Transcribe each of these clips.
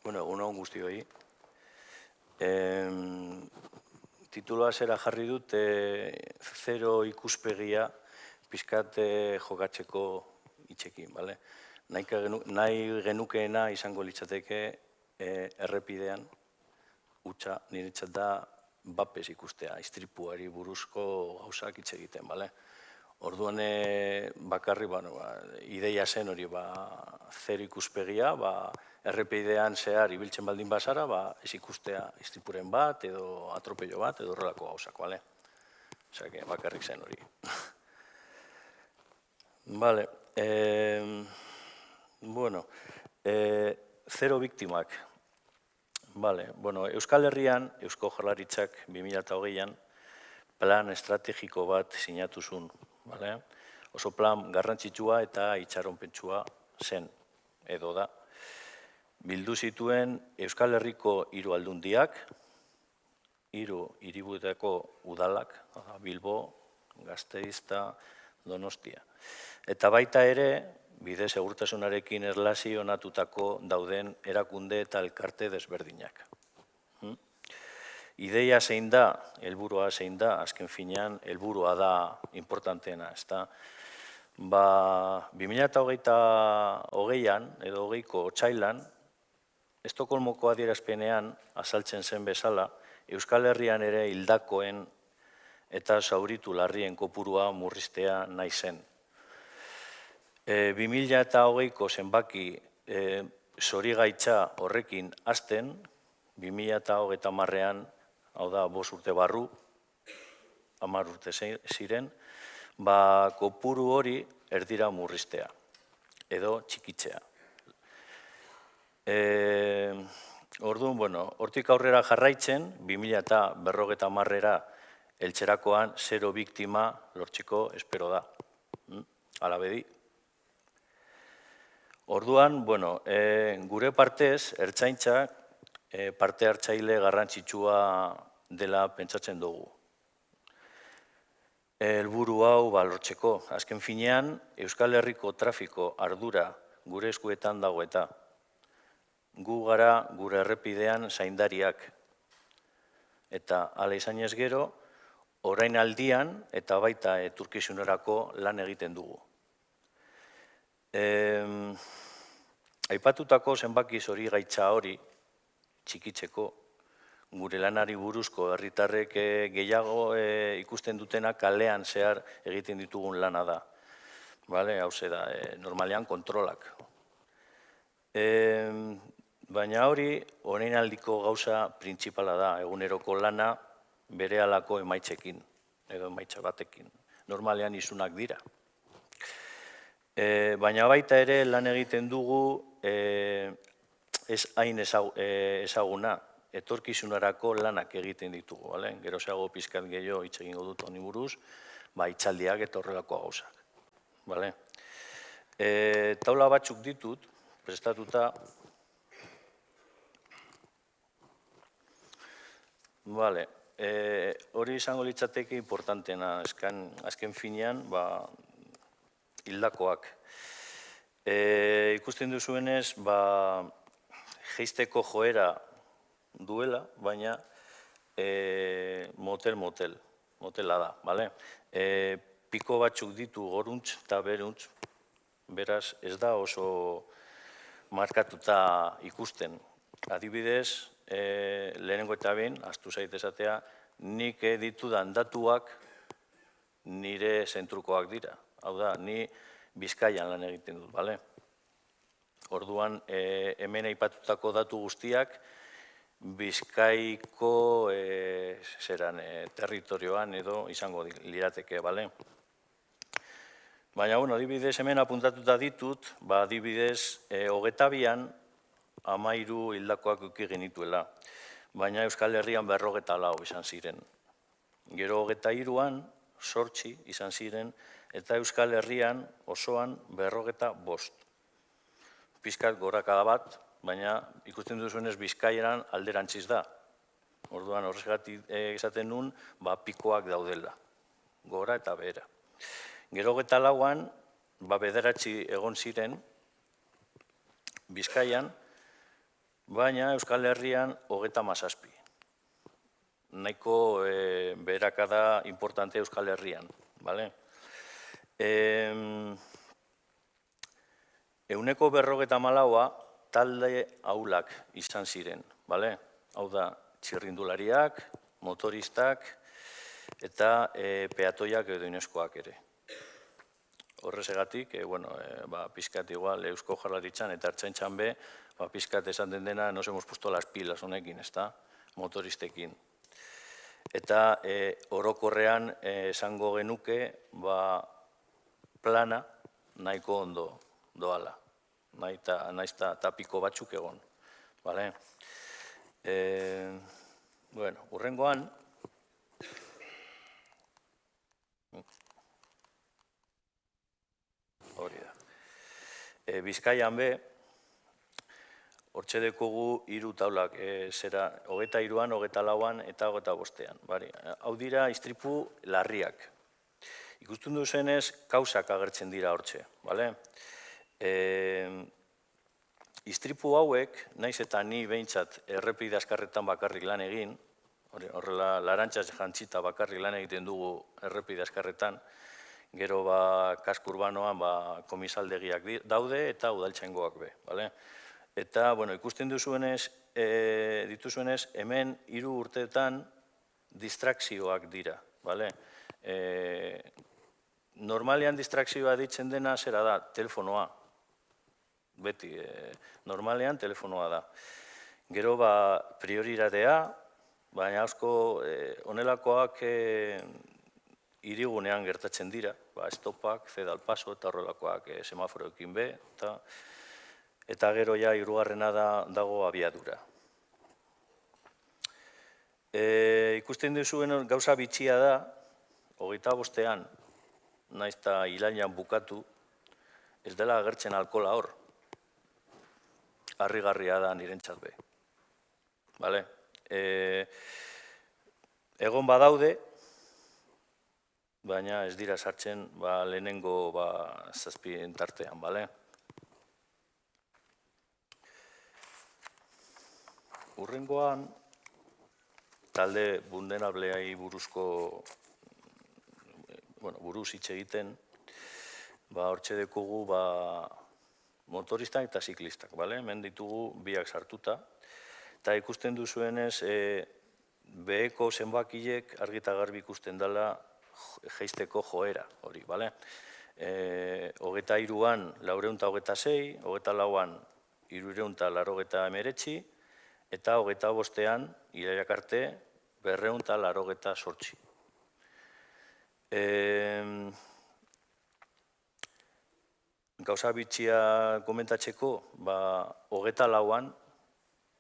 Bueno, egun on guztioi. Tituloa zera jarri dut zero ikuspegia pizkat jokatzeko hitzekin, bale? Nahi genukeena izango litzateke errepidean hutsa niretzat da bapez ikustea, istripuari buruzko gauzak hitz egiten, bale? Orduan bakarri, ideia zen hori, zero ikuspegia, errepidean zehar ibiltzen baldin bazara, ez ikustea istripuren bat, edo atropello bat, edo horrelako gauzak, bale? Osea, bakarrik zen hori. Bale, bueno, zero biktimak. Bale, bueno, Euskal Herrian, Eusko Jaurlaritzak 2008an plan estrategiko bat sinatu zuen, bale? Oso plan garrantzitsua eta itxaronpentsua zen, edo da. Bildu zituen Euskal Herriko 3 aldundiak, 3 hiriburuetako udalak, Bilbo, Gasteiz eta Donostia. Eta baita ere, bide segurtasunarekin erlazionatutako dauden erakunde eta elkarte desberdinak. Ideia zein da, helburua zein da, azken finean, helburua da importanteena, ezta? 2008an, edo 20ko otsailan, Estokolmoko adierazpenean azaltzen zen bezala, Euskal Herrian ere hildakoen eta zauritu larrien kopurua murriztea nahi zen. 2008ko zenbaki zorigaitza horrekin hasten, 2030an, hau da, 5 urte barru, 10 urte ziren, kopuru hori erdira murriztea, edo txikitzea. Orduan, hortik aurrera jarraitzen, 2050era heltzerakoan 0 biktima lortzeko espero da. Hala bedi. Orduan, gure partez, ertzaintzak parte hartzaile garrantzitsua dela pentsatzen dugu. Helburu hau lortzeko. Azken finean, Euskal Herriko trafiko ardura gure eskuetan dago eta gu gara gure errepidean zaindariak. Eta hala izan ez gero, orain aldian eta baita etorkizunerako lan egiten dugu. Aipatutako zenbaki zorigaitza hori txikitzeko, gure lanari buruzko herritarrek gehiago ikusten dutena kalean zehar egiten ditugun lana da. Hau da, normalean kontrolak. Baina hori, orain aldiko gauza printzipala da, eguneroko lana berehalako emaitzekin, edo emaitza batekin. Normalean isunak dira. Baina baita ere lan egiten dugu ez hain ezaguna, etorkizunarako lanak egiten ditugu. Gerozago pizkat gehiago hitz egingo dut honi buruz, hitzaldiak eta horrelako gauzak. Taula batzuk ditut, prestatuta. Hori izango litzateke importantena, azken finean, hildakoak. Ikusten duzuenez, jeisteko joera duela, baina motela da. Piko batzuk ditu goruntz eta beruntz, beraz ez da oso markatuta ikusten. Adibidez, lehenengo eta behin, ahaztu zait esatea, nik ditudan datuak nire zentrukoak dira. Hau da, ni Bizkaian lan egiten dut, bale? Orduan, hemen aipatutako datu guztiak Bizkaiko territorioan edo izango lirateke, bale? Baina, adibidez, hemen apuntatuta ditut, adibidez, 22an 13 hildakoak eduki genituela, baina Euskal Herrian 54 izan ziren. Gero 23an 8 izan ziren, eta Euskal Herrian osoan 55. Pizkat gorakada bat, baina ikusten duzuenez Bizkaian alderantziz da. Orduan horregatik esaten nun, pikoak daudela, gora eta behera. Gero 24an, 9 egon ziren Bizkaian, baina Euskal Herrian 37. Nahiko beherakada importante Euskal Herrian, bale? 54% talde ahulak izan ziren, bale? Hau da, txirrindulariak, motoristak eta peatoiak edo ineskoak ere. Horrezegatik, pizkat igual Eusko Jaurlaritzan eta Ertzaintzan be, pizkat esan dena, nos hemos puesto las pilas honekin, ezta? Motoristekin. Eta orokorrean esango genuke, plana nahiko ondo doala. Naiz eta tapiko batzuk egon. Hurrengoan, hori da. Bizkaian be, hortxe dekogu 3 taulak, 23an, 24an eta 25an. Hau dira istripu larriak. Ikusten duzenez, kausak agertzen dira hortxe. Istripu hauek, naiz eta ni behintzat errepide askarretan bakarrik lan egin, horrela larantxaz jantzita bakarrik lan egiten dugu errepide askarretan, gero kasko urbanoan komisaldegiak daude eta udaltzaingoak be. Eta, ikusten dituzuenez, hemen 3 urteetan distrakzioak dira. Normalean distrakzioa ditzen dena zera da, telefonoa. Beti, normalean telefonoa da. Gero prioritatea, baina asko onelakoak hirigunean gertatzen dira, estopak, ceda al paso eta horrelakoak semaforoekin be, eta gero ja 3. dago abiadura. Ikusten duzuen gauza bitxia da, 25ean, naiz eta ilailan bukatu, ez dela agertzen alkohola hor. Harrigarria da nirentzat be. Egon badaude, baina ez dira sartzen lehenengo 7 tartean. Hurrengoan, talde vulnerableai buruz hitz egiten, hortxe dekogu motoristak eta ziklistak. Hemen ditugu biak sartuta, eta ikusten duzuenez, beheko zenbakilek argita garbi ikusten dela jeisteko joera hori. 23an 426, 24an 389, eta 25ean iraiak arte 288. Gauza bitxia komentatzeko, 24an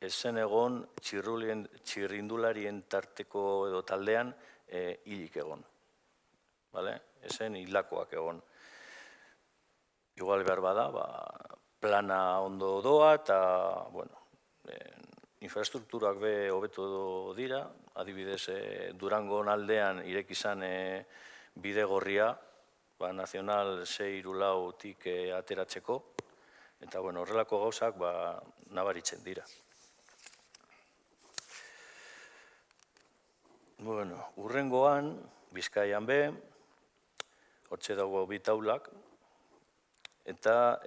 ez zen egon txirrindularien tarteko edo taldean hilik egon. Ez zen hilakoak egon. Igual behar bada, plana ondo doa eta, infrastrukturak be hobeto dira, adibidez Durangon aldean ireki izan bide gorria, Nazional 634tik ateratzeko, eta horrelako gauzak nabaritzen dira. Hurrengoan, Bizkaian be, hortxe dago 2 taulak, eta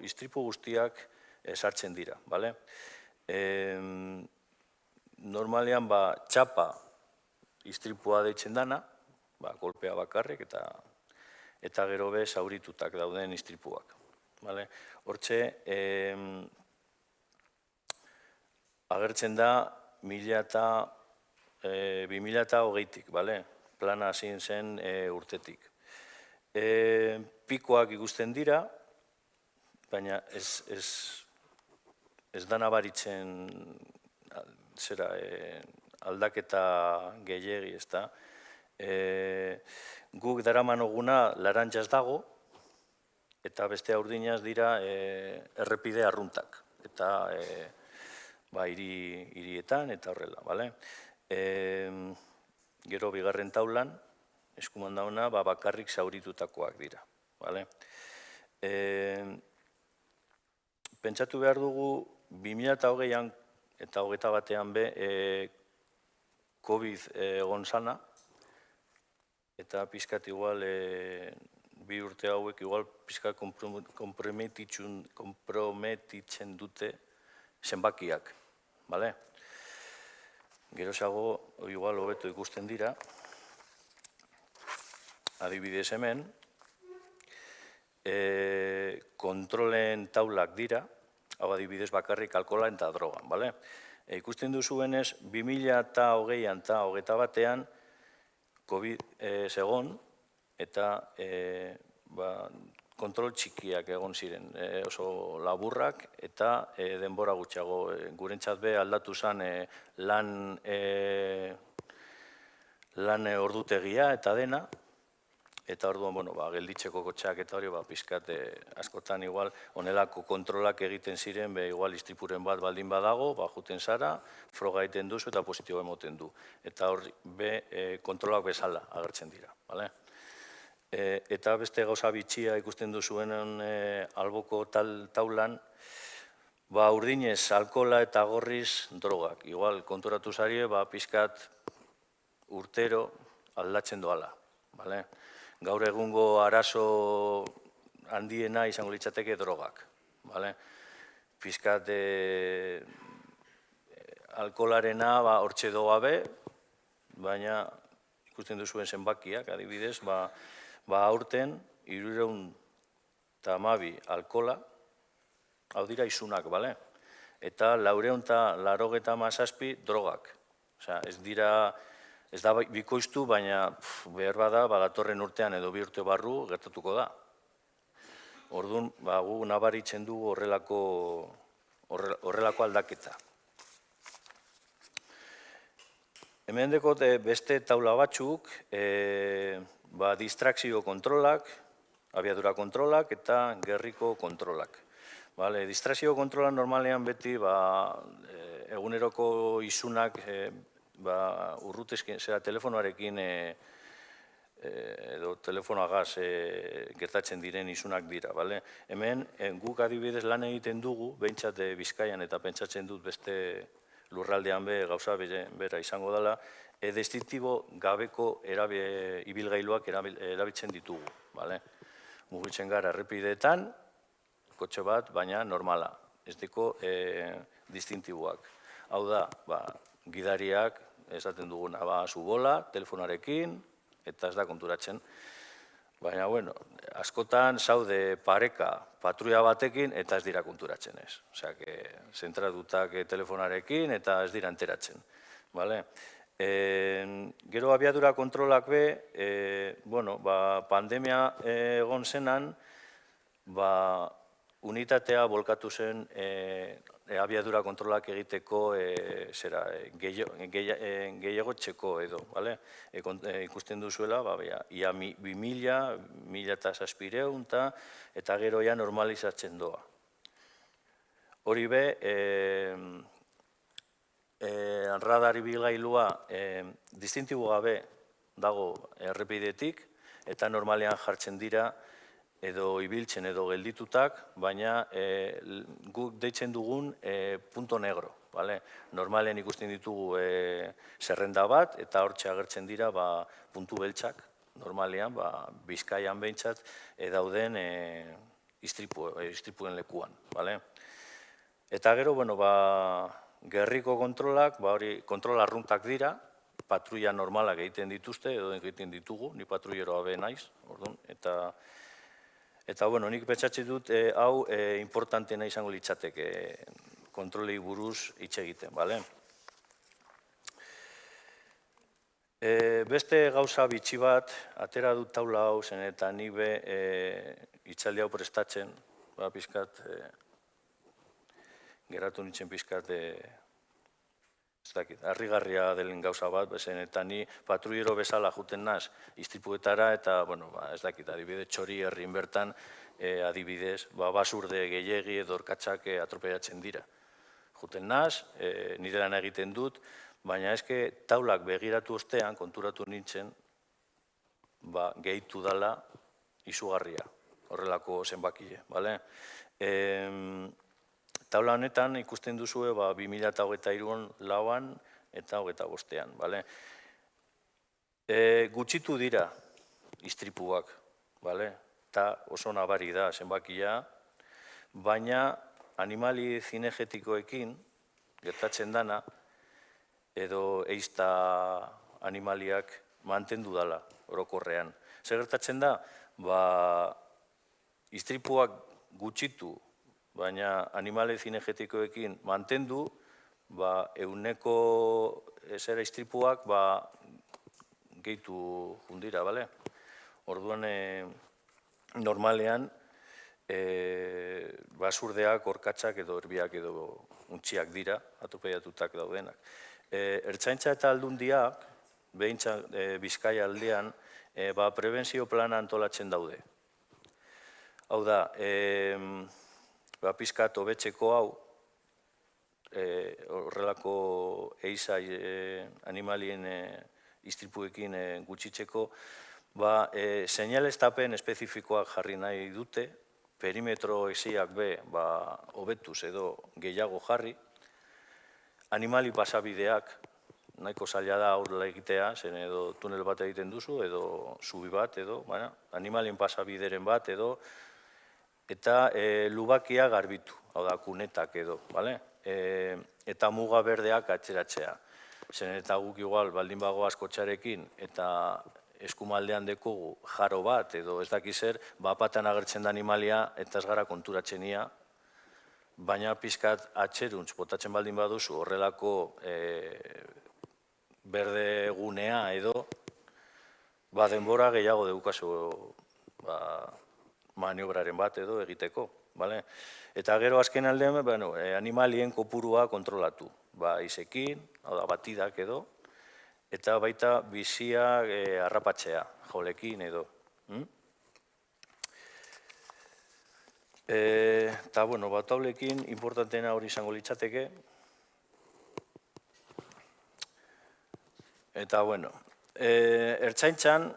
istripu guztiak sartzen dira. Normalean txapa istripua deitzen dana, kolpea bakarrik eta gero be zauritutak dauden istripuak. Hortxe, agertzen da 2020tik, plana hasi zen urtetik. Pikoak ikusten dira, baina ez da nabaritzen aldaketa gehiegi, ez da. Guk daraman oguna larantxaz dago, eta beste urdinaz dira errepide arruntak, eta hirietan eta horrela. Gero 2. taulan, eskuman dauna, bakarrik zauritutakoak dira. pentsatu behar dugu 2020an eta 2021an be COVID egon zana, eta pixkat igual bi urte hauek igual pixkat komprometitzen dute zenbakiak, bale? Gerozago, igual hobeto ikusten dira, adibidez hemen, kontrolen taulak dira, hau adibidez bakarrik alkohola eta droga, bale? Ikusten duzuenez, 2020an eta 2021an COVID zegon eta kontrol txikiak egon ziren, oso laburrak eta denbora gutxiago. Gurentzat be aldatu zen lan ordutegia eta dena, eta orduan, gelditzeko kotxeak eta hori, pixkat askotan igual, onelako kontrolak egiten ziren, igual istripuren bat baldin badago, juten zara, froga egiten duzu eta positibo emoten du. Eta hori, kontrolak bezala agertzen dira, bale? Eta beste gauza bitxia ikusten duzuen alboko taulan, urdinez alkohola eta gorriz drogak. Igual, konturatu zarie, pixkat urtero aldatzen doala, bale? Gaur egungo arazo handiena izango litzateke drogak, bale? Pixkat alkoholarena hortxe doa be, baina ikusten duzuen zenbakiak, adibidez, aurten 312 alkohola, hau dira isunak, bale? Eta 487 drogak. Osea, ez da bikoiztu, baina behar bada, datorren urtean edo 2 urte barru gertatuko da. Orduan, gu nabaritzen dugu horrelako aldaketa. Hemen dekot beste taula batzuk, distrakzio kontrolak, abiadura kontrolak eta gerriko kontrolak. Distrakzio kontrolak normalean beti eguneroko isunak urrutezken, telefonoarekin edo telefonoagaz gertatzen diren isunak dira. Hemen guk adibidez lan egiten dugu, behintzat Bizkaian eta pentsatzen dut beste lurraldean gauza bera izango dela, distintibo gabeko ibilgailuak erabiltzen ditugu. Mugitzen gara errepideetan, kotxe bat, baina normala, ez deko distintiboak. Hau da, gidariak, esaten duguna, zubola, telefonarekin, eta ez da konturatzen. Baina, askotan zaude pareka patruia batekin eta ez dira konturatzen ez. Osea, zentratutak telefonarekin eta ez dira enteratzen. Gero abiadura kontrolak pandemia egon zenan, unitatea bolkatu zen abiadura kontrolak egiteko gehiagotxeko edo. Ikusten duzuela, ia 2000, 1700 eta gero ja normalizatzen doa. Hori be, radar ibilgailua distintibo gabe dago errepidetik eta normalean jartzen dira edo ibiltzen edo gelditutak, baina guk deitzen dugun punto negro. Normalean ikusten ditugu zerrenda bat eta hortxe agertzen dira puntu beltzak, normalean Bizkaian behintzat dauden istripuen lekuan. Eta gero, gerriko kontrolak, kontrol arruntak dira, patruia normalak egiten dituzte edo egiten ditugu, ni patruiero abe naiz, eta, nik pentsatzen dut, hau importantena izango litzateke kontrolei buruz hitz egiten, bale? Beste gauza bitxi bat, atera dut taula hau zen eta nik be hitzaldi hau prestatzen, pixkat, geratu nintzen pixkat, harrigarria delen gauza bat, eta ni patruiero bezala juten naz istripuetara eta, ez dakit, adibidez txori herrin bertan, adibidez, basurde gehiegi edo orkatzak atropeatzen dira. Juten naz, nire lan egiten dut, baina eske taulak begiratu ostean, konturatu nintzen, gehitu dala izugarria, horrelako zenbakile, bale? Taula honetan ikusten duzue 2023an, lauan eta 25an. Gutxitu dira istripuak, eta oso nabari da zenbakia, baina animali zinegetikoekin gertatzen dana, edo eizta animaliak mantendu dala orokorrean. Zer gertatzen da? Istripuak gutxitu, baina animale zinegetikoekin mantendu, ehuneko zera istripuak gehitu jundira, bale? Orduan, normalean, basurdeak, orkatzak edo erbiak edo untxiak dira, atropellatutak daudenak. Ertzaintza eta aldundiak, behintzat Bizkaia aldean, prebentzio plana antolatzen daude. Hau da, pizkat hobetzeko hau, horrelako eiza animalien istripuekin gutxitzeko, seinaleztapen espezifikoak jarri nahi dute, perimetro eziak hobetuz edo gehiago jarri, animali pasabideak, nahiko zaila da aurrela egitea, zen edo tunel bat egiten duzu, edo zubi bat, edo animalien pasabideren bat, edo, eta lubakia garbitu, hau da, kunetak edo, eta muga berdeak atzeratzea. Zen eta guk igual baldin bago askotxarekin eta eskumaldean dekogu jaro bat edo ez dakizer, bapatan agertzen da animalia eta ez gara konturatzen ia, baina pizkat atxeruntz, botatzen baldin baduzu horrelako berde gunea edo, denbora gehiago deukazu maniobraren bat edo egiteko. Eta gero azken aldean, animalien kopurua kontrolatu. Izekin, batidak edo, eta baita bizia harrapatzea, jolekin edo. Eta, bataulekin, importantena hori izango litzateke. Eta, ertzaintzan,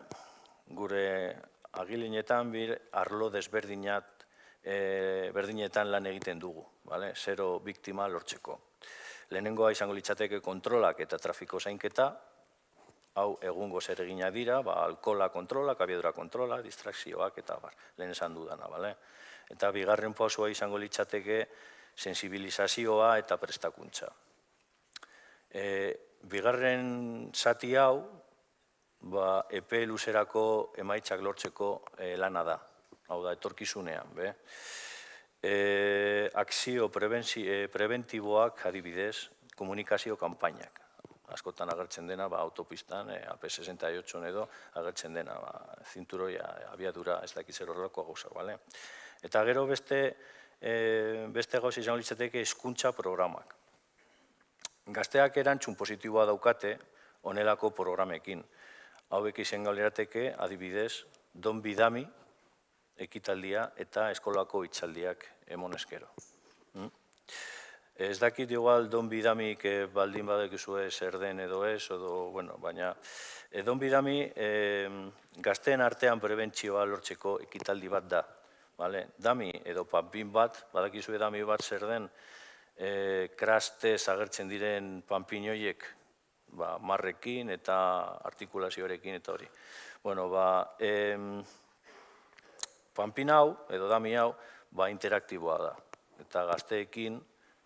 gure agilinetan, arlo desberdinetan lan egiten dugu, zero biktima lortzeko. Lehenengoa izango litzateke kontrolak eta trafiko zainketa, hau egungo zeregina dira, alkohola kontrolak, abiadura kontrola, distrakzioak eta lehen esan dudana. Eta bigarren pausua izango litzateke sensibilizazioa eta prestakuntza. Bigarren zati hau, epe luzerako emaitzak lortzeko lana da, hau da, etorkizunean. Akzio preventiboak adibidez, komunikazio kanpainak. Askotan agertzen dena, autopistan, AP68 edo, agertzen dena, zinturoia, abiadura, ez dakiz horrelako gauza, bale? Eta gero beste gauza izango litzateke hezkuntza programak. Gazteak erantzun positiboa daukate honelako programekin. Hauek izango lirateke, adibidez, Don Bidami, ekitaldia eta eskolako hitzaldiak emonezkero. Ez dakit igual Don Bidamik baldin badekizue zer den edo ez, baina Don Bidami gazteen artean prebentzioa lortzeko ekitaldi bat da. Dami edo panpin bat, badakizue dami bat zer den, krastez agertzen diren panpinoiek marrekin eta artikulazioarekin eta hori. Panpin hau, edo dami hau, interaktiboa da. Eta gazteekin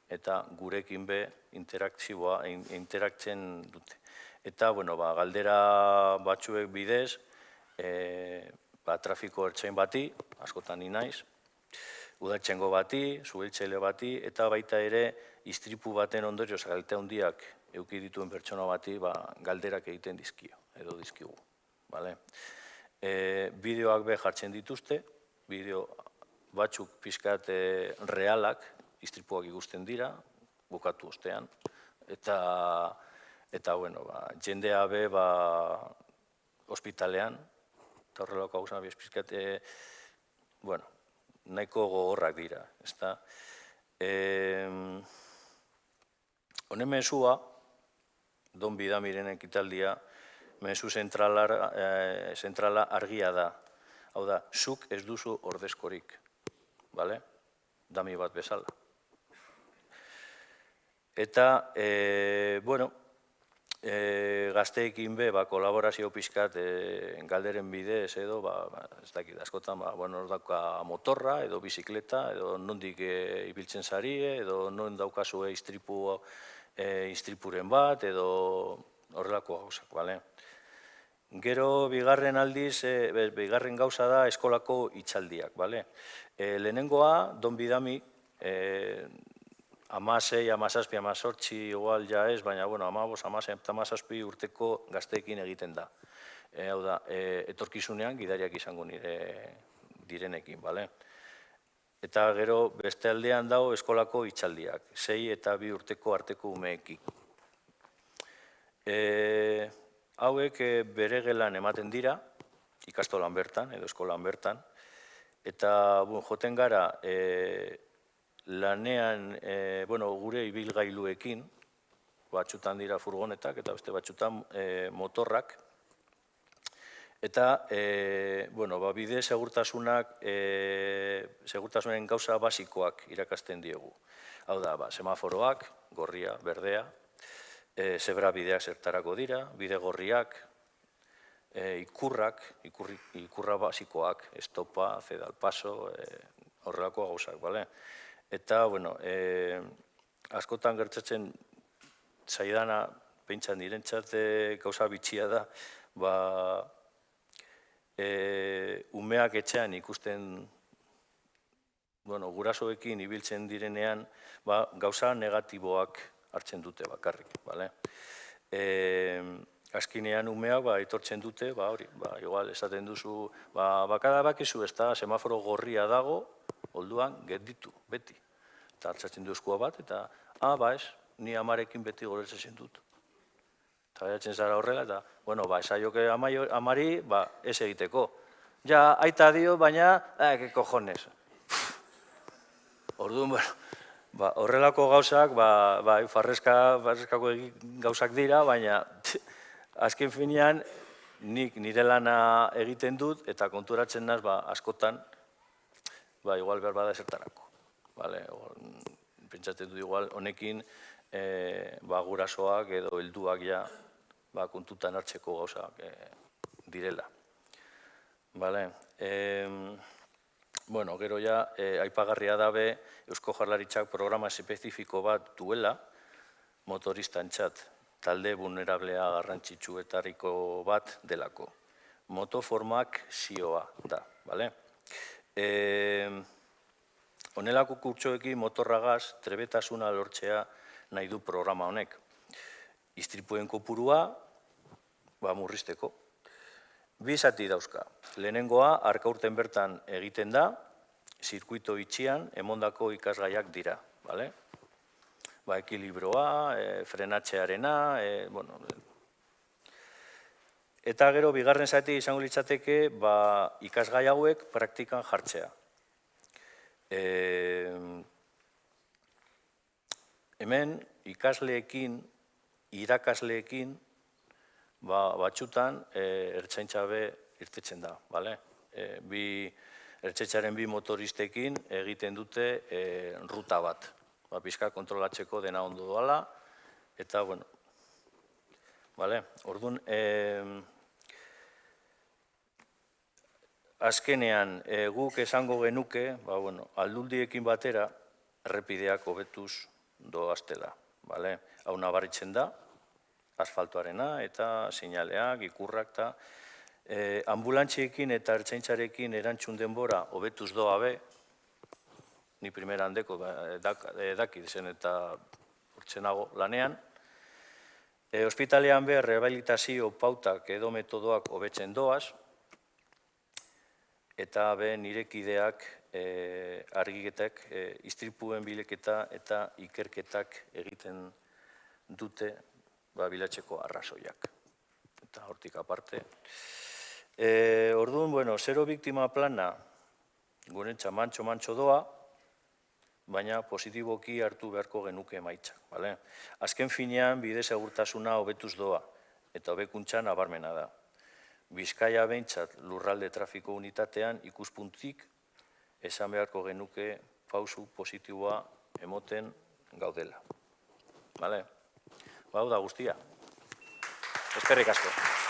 eta gurekin interaktzen dute. Eta, galdera batzuek bidez, trafiko ertzain bati, askotan ni naiz, udaltzaingo bati, zuhiltzaile bati, eta baita ere, istripu baten ondorioz, kalte handiak eduki dituen pertsona bati, galderak egiten dizkio, edo dizkigu. Bideoak jartzen dituzte, bideo batzuk pixkat realak, istripuak ikusten dira, bukatu ostean, eta jendea ospitalean, eta horrelako hau zan, pixkat, nahiko gogorrak dira. Honen mezua, Don Bidamiren ekitaldia, mezu zentrala argia da. Hau da, zuk ez duzu ordezkorik, dami bat bezala. Eta, bueno, gazteekin be, kolaborazio pixkat galderen bidez edo, ez dakit, askotan, hor dauka motorra edo bizikleta, edo nondik ibiltzen zarie, edo non daukazue istripuren bat, edo horrelako gauzak, bale? Gero, bigarren aldiz, bigarren gauza da eskolako hitzaldiak, bale? Lehenengoa, Don Bidami, 16, 17, 18, igual ja ez, baina, bueno, 15, 16, 17 urteko gazteekin egiten da. Hau da, etorkizunean gidariak izango direnekin, bale? Eta gero, beste aldean dago eskolako hitzaldiak, 6 eta 2 urteko arteko umeekin. Hauek bere gelan ematen dira, ikastolan bertan, edo eskolan bertan, eta joten gara lanean, gure ibilgailuekin, batxutan dira furgonetak, eta beste batxutan motorrak, eta, bide segurtasunen gauza basikoak irakasten diegu. Hau da, semaforoak, gorria, berdea, zebra bideak zertarako dira, bide gorriak, ikurra basikoak, estopa, ceda al paso, horrelako gauzak, bale? Eta, askotan gertzatzen zaidana, pentsan direntzat gauza bitxia da, umeak etxean ikusten, gurasoekin ibiltzen direnean, gauza negatiboak hartzen dute bakarrik, bale? Azkenean umeak etortzen dute, igual esaten duzu, bakada bakizu ez da, semaforo gorria dago, olduan, gelditu, beti. Eta hartzatzen du eskua bat, eta, ez, ni amarekin beti goretzen dut. Eta gaiatzen zara horrela, eta, esaioke amari, ez egiteko. Ja, aita dio, baina, que cojones. Orduan, horrelako gauzak, farreskako gauzak dira, baina azken finean nik nire lana egiten dut eta konturatzen naz askotan igual behar bada esertarako. Pentsatzen dut igual honekin gurasoak edo helduak ja kontutan hartzeko gauzak direla. Gero ja, aipagarria dabe Eusko Jaurlaritzak programa espezifiko bat duela motoristantzat, talde vulnerablea garrantzitsuetariko bat delako. Motoformak zioa da, bale? Honelako kurtsoekin motorragaz trebetasuna lortzea nahi du programa honek. Istripuen kopurua, murrizteko. Bi zati dauzka. Lehenengoa, arkaurten bertan egiten da, zirkuito itxian, emondako ikasgaiak dira, bale? Ekilibroa, frenatzearena, eta gero, bigarren zati izango litzateke, ikasgai hauek praktikan jartzea. Hemen, ikasleekin, irakasleekin, batxutan, ertzaintza be irtetzen da, bale? Ertzaintzaren bi motoristekin egiten dute ruta bat. Pixka kontrolatzeko dena ondo doala, eta, orduan, azkenean guk esango genuke, aldundiekin batera, errepideak hobetuz doaztela, bale? Hau nabaritzen da, asfaltoarena eta seinaleak, ikurrak eta ambulantziekin eta ertzaintzarekin erantzun denbora hobetuz doa be, ni primera handeko edakit zen eta urtzenago lanean. Hospitalean be, rehabilitazio pautak edo metodoak hobetzen doaz, eta be, nirekideak argiketak, istripuen bileketa eta ikerketak egiten dute bilatzeko arrazoiak. Eta hortik aparte. Orduan, zero biktima plana, guretzat mantxo doa, baina positiboki hartu beharko genuke emaitzak. Azken finean, bide segurtasuna hobetuz doa, eta hobekuntzan nabarmena da. Bizkaia behintzat lurralde trafiko unitatean ikuspuntik esan beharko genuke pausu positiboa emoten gaudela. Hau da guztia. Eskerrik asko.